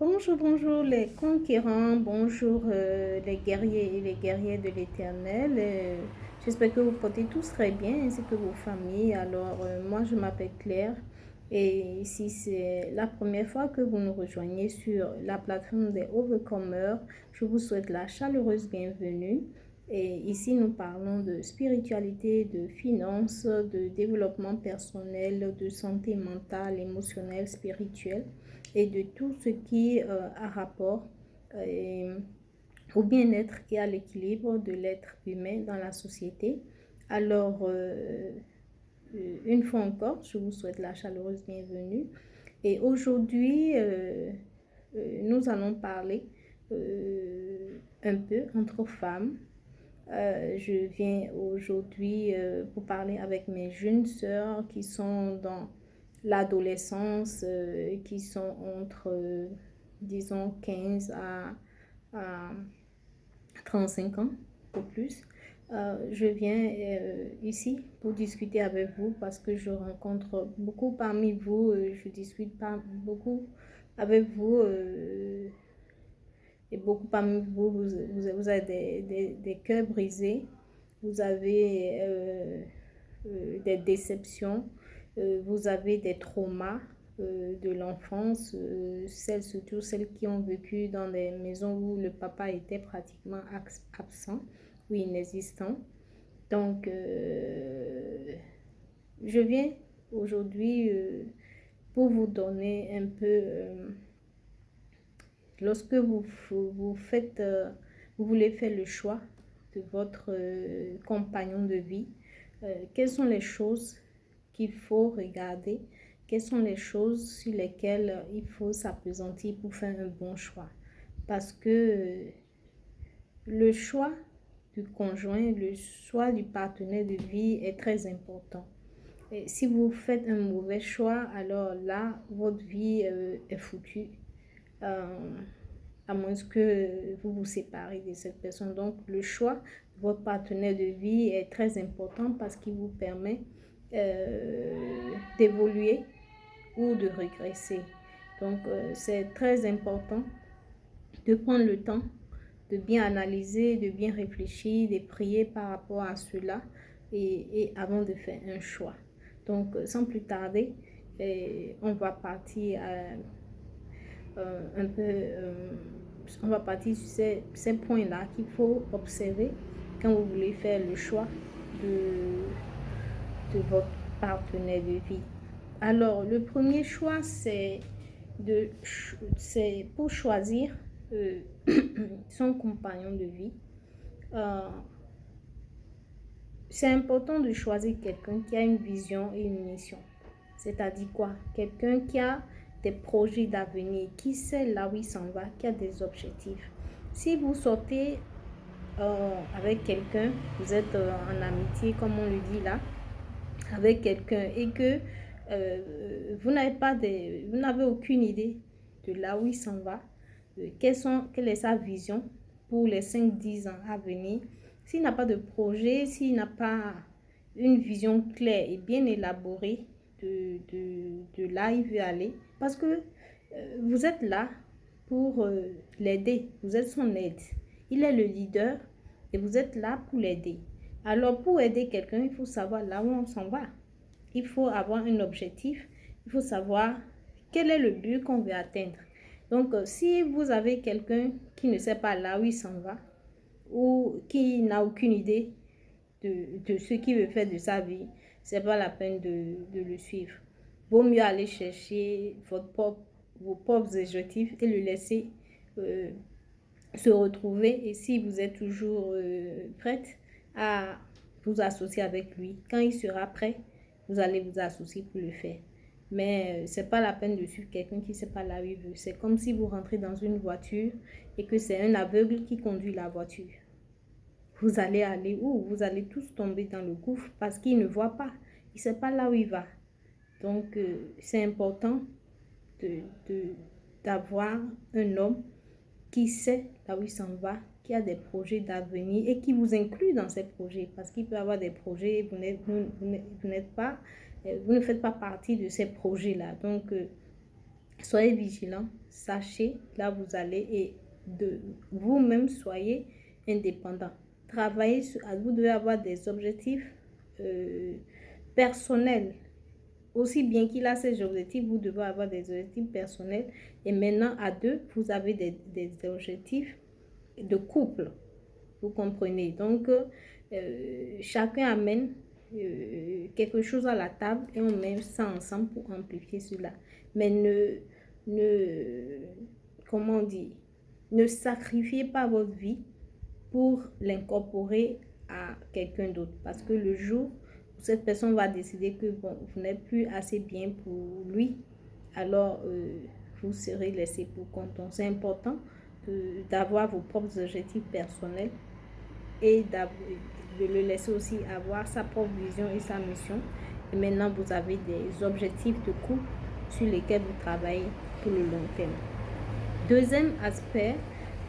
Bonjour, bonjour les conquérants, bonjour les guerriers et les guerrières de l'Éternel. J'espère que vous portez tous très bien ainsi que vos familles. Alors, moi, je m'appelle Claire et si c'est la première fois que vous nous rejoignez sur la plateforme des Overcomers, je vous souhaite la chaleureuse bienvenue. Et ici, nous parlons de spiritualité, de finances, de développement personnel, de santé mentale, émotionnelle, spirituelle et de tout ce qui a rapport au bien-être et à l'équilibre de l'être humain dans la société. Alors, une fois encore, je vous souhaite la chaleureuse bienvenue. Et aujourd'hui, nous allons parler un peu entre femmes. Je viens aujourd'hui pour parler avec mes jeunes sœurs qui sont dans l'adolescence, qui sont entre, disons, 15 à 35 ans, ou plus. Je viens ici pour discuter avec vous parce que je rencontre beaucoup parmi vous, je discute pas beaucoup avec vous et beaucoup parmi vous, vous avez des cœurs brisés, vous avez des déceptions, vous avez des traumas de l'enfance, surtout celles qui ont vécu dans des maisons où le papa était pratiquement absent ou inexistant. Donc, je viens aujourd'hui pour vous donner un peu, lorsque vous voulez faire le choix de votre compagnon de vie, quelles sont les choses qu'il faut regarder, quelles sont les choses sur lesquelles il faut s'appesantir pour faire un bon choix. Parce que le choix du conjoint, le choix du partenaire de vie est très important. Et si vous faites un mauvais choix, alors là, votre vie est foutue. À moins que vous vous séparez de cette personne. Donc, le choix de votre partenaire de vie est très important parce qu'il vous permet d'évoluer ou de régresser. Donc, c'est très important de prendre le temps de bien analyser, de bien réfléchir, de prier par rapport à cela et avant de faire un choix. Donc, sans plus tarder, on va partir un peu, on va partir sur ces points-là qu'il faut observer quand vous voulez faire le choix de votre partenaire de vie. Alors, le premier choix, c'est pour choisir son compagnon de vie. C'est important de choisir quelqu'un qui a une vision et une mission. C'est-à-dire quoi? Quelqu'un qui a des projets d'avenir, qui sait là où il s'en va, qui a des objectifs. Si vous sortez avec quelqu'un, vous êtes en amitié, comme on le dit là, avec quelqu'un et que vous n'avez aucune idée de là où il s'en va, quelle est sa vision pour les 5-10 ans à venir. S'il n'a pas de projet, s'il n'a pas une vision claire et bien élaborée de là où il veut aller, parce que vous êtes là pour l'aider, vous êtes son aide. Il est le leader et vous êtes là pour l'aider. Alors, pour aider quelqu'un, il faut savoir là où on s'en va. Il faut avoir un objectif. Il faut savoir quel est le but qu'on veut atteindre. Donc, si vous avez quelqu'un qui ne sait pas là où il s'en va ou qui n'a aucune idée de ce qu'il veut faire de sa vie, ce n'est pas la peine de le suivre. Vaut mieux aller chercher vos propres objectifs et le laisser se retrouver. Et si vous êtes toujours prête à vous associer avec lui, quand il sera prêt, vous allez vous associer pour le faire. Mais ce n'est pas la peine de suivre quelqu'un qui ne sait pas là où il veut. C'est comme si vous rentrez dans une voiture et que c'est un aveugle qui conduit la voiture. Vous allez aller où? Vous allez tous tomber dans le gouffre parce qu'il ne voit pas. Il ne sait pas là où il va. Donc, c'est important d'avoir un homme qui sait là où il s'en va, qui a des projets d'avenir et qui vous inclut dans ces projets. Parce qu'il peut avoir des projets, vous ne faites pas partie de ces projets-là. Donc, Soyez vigilants, sachez là où vous allez et de vous-même soyez indépendant. Travaillez sur, vous devez avoir des objectifs personnels. Aussi bien qu'il a ses objectifs, vous devez avoir des objectifs personnels. Et maintenant, à deux, vous avez des objectifs de couple. Vous comprenez? Donc, chacun amène quelque chose à la table et on met ça ensemble pour amplifier cela. Mais comment on dit, ne sacrifiez pas votre vie pour l'incorporer à quelqu'un d'autre. Parce que le jour où cette personne va décider que bon, vous n'êtes plus assez bien pour lui, alors vous serez laissé pour compte. Donc, c'est important d'avoir vos propres objectifs personnels et de le laisser aussi avoir sa propre vision et sa mission. Et maintenant, vous avez des objectifs de couple sur lesquels vous travaillez pour le long terme. Deuxième aspect,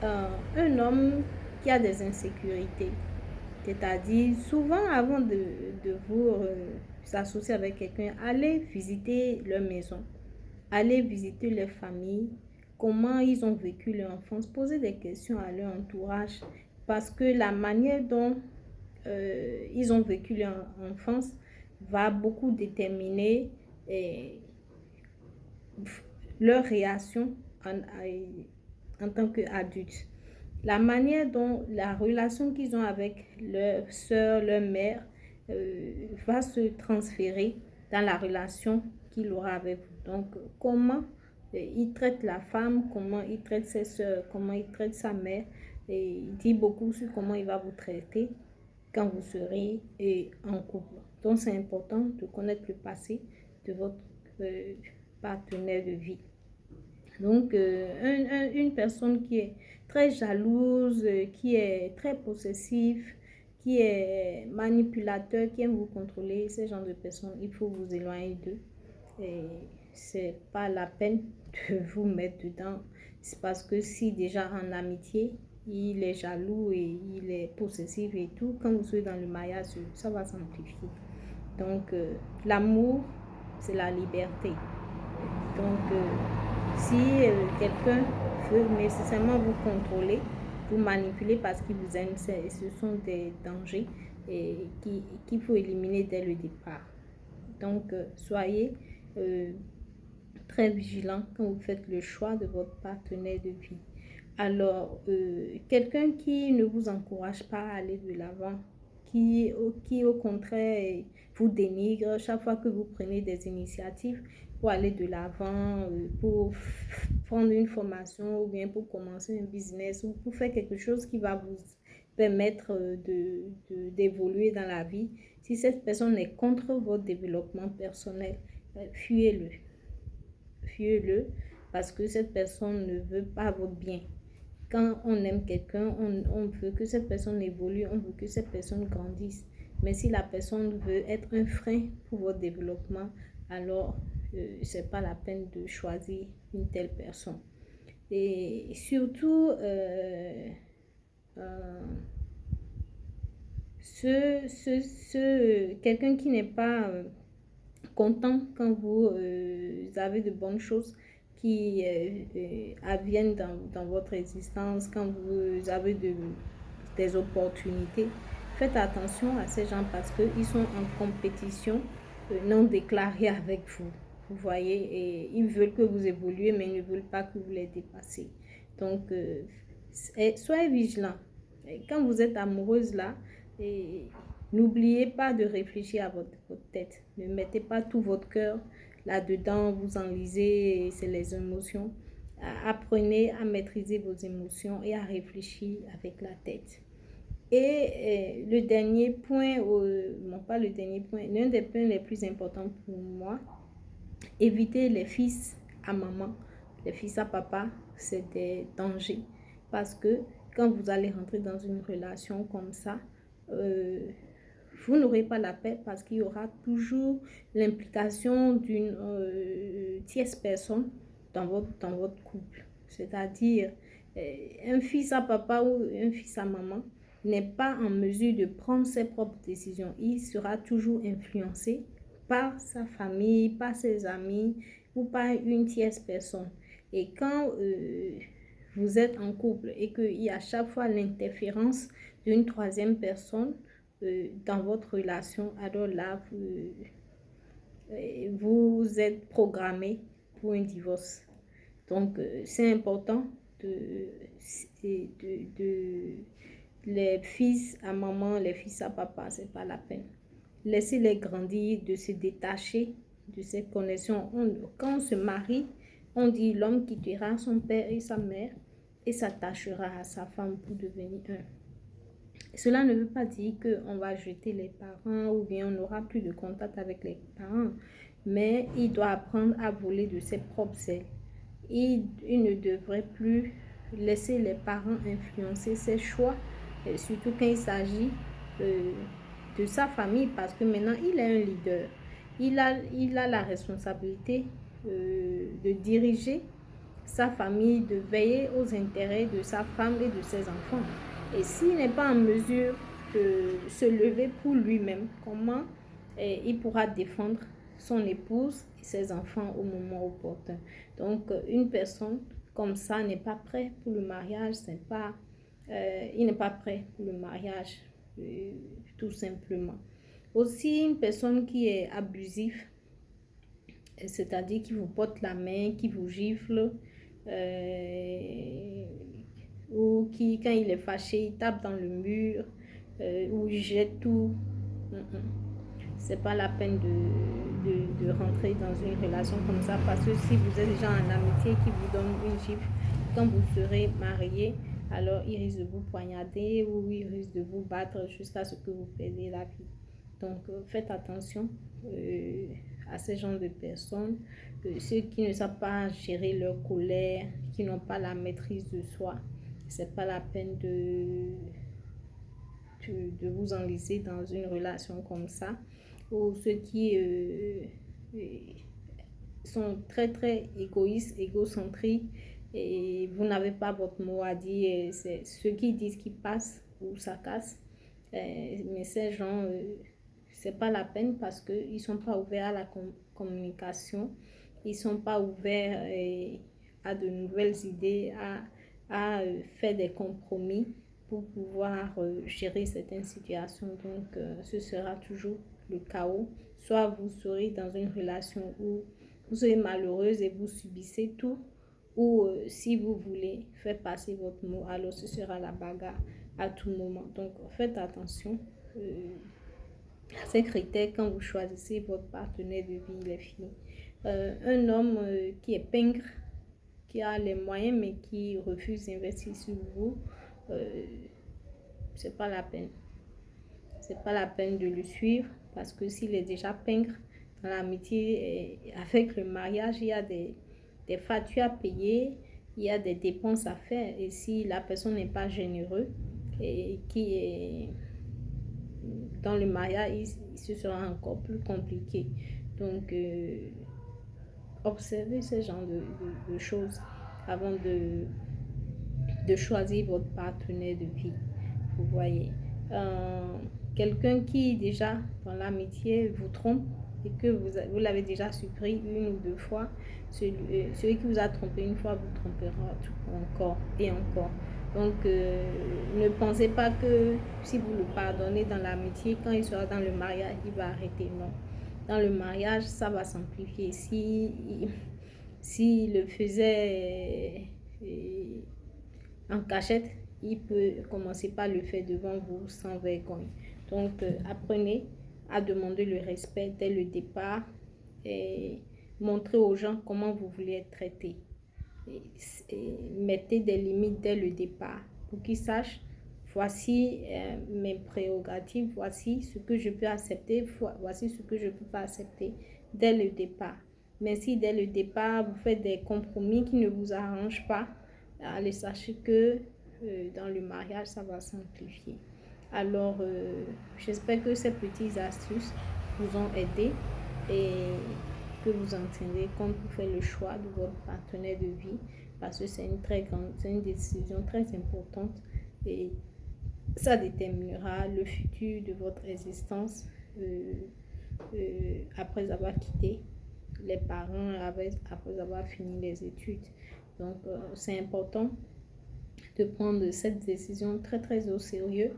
un homme qui a des insécurités. C'est-à-dire, souvent, avant de vous associer avec quelqu'un, allez visiter leur maison, allez visiter leur famille, comment ils ont vécu leur enfance, posez des questions à leur entourage, parce que la manière dont ils ont vécu leur enfance va beaucoup déterminer leur réaction en tant qu'adultes. La manière dont la relation qu'ils ont avec leur soeur, leur mère va se transférer dans la relation qu'il aura avec vous. Donc, comment il traite la femme, comment il traite ses soeurs, comment il traite sa mère. Et il dit beaucoup sur comment il va vous traiter quand vous serez en couple. Donc, c'est important de connaître le passé de votre partenaire de vie. Donc, une personne qui est très jalouse, qui est très possessive, qui est manipulateur, qui aime vous contrôler, ce genre de personnes, il faut vous éloigner d'eux. Et c'est pas la peine de vous mettre dedans. C'est parce que si déjà en amitié, il est jaloux et il est possessif et tout, quand vous serez dans le mariage, ça va s'amplifier. Donc, l'amour, c'est la liberté. Donc, si quelqu'un veut nécessairement vous contrôler, vous manipuler parce qu'il vous aime, ce sont des dangers qu'il faut éliminer dès le départ. Donc, soyez très vigilant quand vous faites le choix de votre partenaire de vie. Alors, quelqu'un qui ne vous encourage pas à aller de l'avant, qui au contraire vous dénigre chaque fois que vous prenez des initiatives pour aller de l'avant, pour prendre une formation ou bien pour commencer un business ou pour faire quelque chose qui va vous permettre d'évoluer dans la vie. Si cette personne est contre votre développement personnel, fuyez-le. Fuyez-le parce que cette personne ne veut pas votre bien. Quand on aime quelqu'un, on veut que cette personne évolue, on veut que cette personne grandisse. Mais si la personne veut être un frein pour votre développement, alors ce n'est pas la peine de choisir une telle personne. Et surtout, quelqu'un qui n'est pas content quand vous avez de bonnes choses qui adviennent dans votre existence, quand vous avez des opportunités. Faites attention à ces gens parce qu'ils sont en compétition non déclarée avec vous. Vous voyez, et ils veulent que vous évoluez, mais ils ne veulent pas que vous les dépassiez. Donc, soyez vigilants. Quand vous êtes amoureuse là, n'oubliez pas de réfléchir à votre tête. Ne mettez pas tout votre cœur là-dedans, vous enlisez, c'est les émotions. Apprenez à maîtriser vos émotions et à réfléchir avec la tête. Et le dernier point, non pas le dernier point, l'un des points les plus importants pour moi, évitez les fils à maman, les fils à papa, c'est des dangers. Parce que quand vous allez rentrer dans une relation comme ça, vous n'aurez pas la paix parce qu'il y aura toujours l'implication d'une tierce personne dans votre couple. C'est-à-dire, un fils à papa ou un fils à maman n'est pas en mesure de prendre ses propres décisions. Il sera toujours influencé par sa famille, par ses amis, ou par une tierce personne. Et quand vous êtes en couple et qu'il y a à chaque fois l'interférence d'une troisième personne dans votre relation, alors là, vous êtes programmé pour un divorce. Donc, c'est important de les fils à maman, les fils à papa, c'est pas la peine. Laissez-les grandir, de se détacher de cette connexion. Quand on se marie, on dit l'homme quittera son père et sa mère et s'attachera à sa femme pour devenir un. Cela ne veut pas dire qu'on va jeter les parents ou bien on n'aura plus de contact avec les parents, mais il doit apprendre à voler de ses propres ailes. Il ne devrait plus laisser les parents influencer ses choix, surtout quand il s'agit de sa famille, parce que maintenant il est un leader. Il a la responsabilité de diriger sa famille, de veiller aux intérêts de sa femme et de ses enfants. Et s'il n'est pas en mesure de se lever pour lui-même, comment il pourra défendre son épouse et ses enfants au moment opportun? Donc, une personne comme ça n'est pas prête pour le mariage, il n'est pas prêt pour le mariage, tout simplement. Aussi, une personne qui est abusive, c'est-à-dire qui vous porte la main, qui vous gifle, ou qui, quand il est fâché, il tape dans le mur, ou il jette tout. C'est pas la peine de rentrer dans une relation comme ça, parce que si vous êtes déjà en amitié qui vous donne une gifle, quand vous serez marié, alors il risque de vous poignarder ou il risque de vous battre jusqu'à ce que vous perdiez la vie. Donc faites attention à ce genre de personnes, ceux qui ne savent pas gérer leur colère, qui n'ont pas la maîtrise de soi. C'est pas la peine de vous enliser dans une relation comme ça, ou ceux qui sont très égoïstes, égocentriques, et vous n'avez pas votre mot à dire, c'est ceux qui disent qu'ils passent ou ça casse. Mais ces gens, c'est pas la peine parce qu'ils sont pas ouverts à la communication, ils sont pas ouverts à de nouvelles idées, à faire des compromis pour pouvoir gérer certaines situations. Donc, ce sera toujours le chaos. Soit vous serez dans une relation où vous serez malheureuse et vous subissez tout, ou si vous voulez faire passer votre mot, alors ce sera la bagarre à tout moment. Donc, faites attention à ces critères quand vous choisissez votre partenaire de vie, les filles. Un homme qui est pingre, qui a les moyens mais qui refuse d'investir sur vous, c'est pas la peine. C'est pas la peine de le suivre parce que s'il est déjà pingre dans l'amitié, avec le mariage, il y a des factures à payer, il y a des dépenses à faire. Et si la personne n'est pas généreuse et qui est dans le mariage, ce sera encore plus compliqué. Donc, observez ce genre de choses avant de choisir votre partenaire de vie. Vous voyez, quelqu'un qui déjà dans l'amitié vous trompe et que vous l'avez déjà surpris une ou deux fois, celui qui vous a trompé une fois vous trompera encore et encore. Donc, ne pensez pas que si vous le pardonnez dans l'amitié, quand il sera dans le mariage, il va arrêter. Non. Dans le mariage, ça va s'amplifier. Si le faisait en cachette, il peut commencer par le faire devant vous sans vergogne. Donc, apprenez à demander le respect dès le départ et montrez aux gens comment vous voulez être traité. Et mettez des limites dès le départ pour qu'ils sachent voici mes prérogatives, voici ce que je peux accepter, voici ce que je ne peux pas accepter dès le départ. Mais si dès le départ vous faites des compromis qui ne vous arrangent pas, allez sachez que dans le mariage ça va s'amplifier. Alors j'espère que ces petites astuces vous ont aidé et que vous entendez compte pour faire le choix de votre partenaire de vie parce que c'est une décision très importante et ça déterminera le futur de votre existence après avoir quitté les parents après avoir fini les études. Donc, c'est important de prendre cette décision très, très au sérieux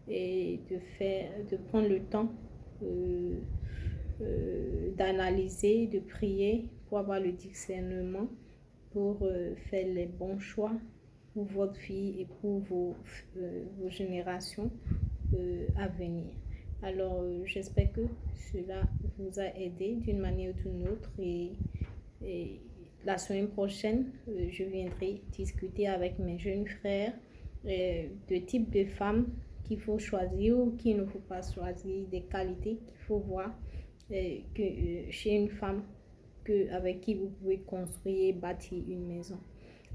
et de prendre le temps d'analyser, de prier pour avoir le discernement, pour faire les bons choix pour votre vie et pour vos générations à venir. Alors, j'espère que cela vous a aidé d'une manière ou d'une autre et la semaine prochaine, je viendrai discuter avec mes jeunes frères de type de femmes qu'il faut choisir ou qu'il ne faut pas choisir, des qualités qu'il faut voir chez une femme avec qui vous pouvez construire et bâtir une maison.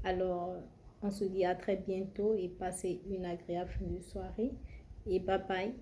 Alors, on se dit à très bientôt et passez une agréable fin de soirée et bye bye.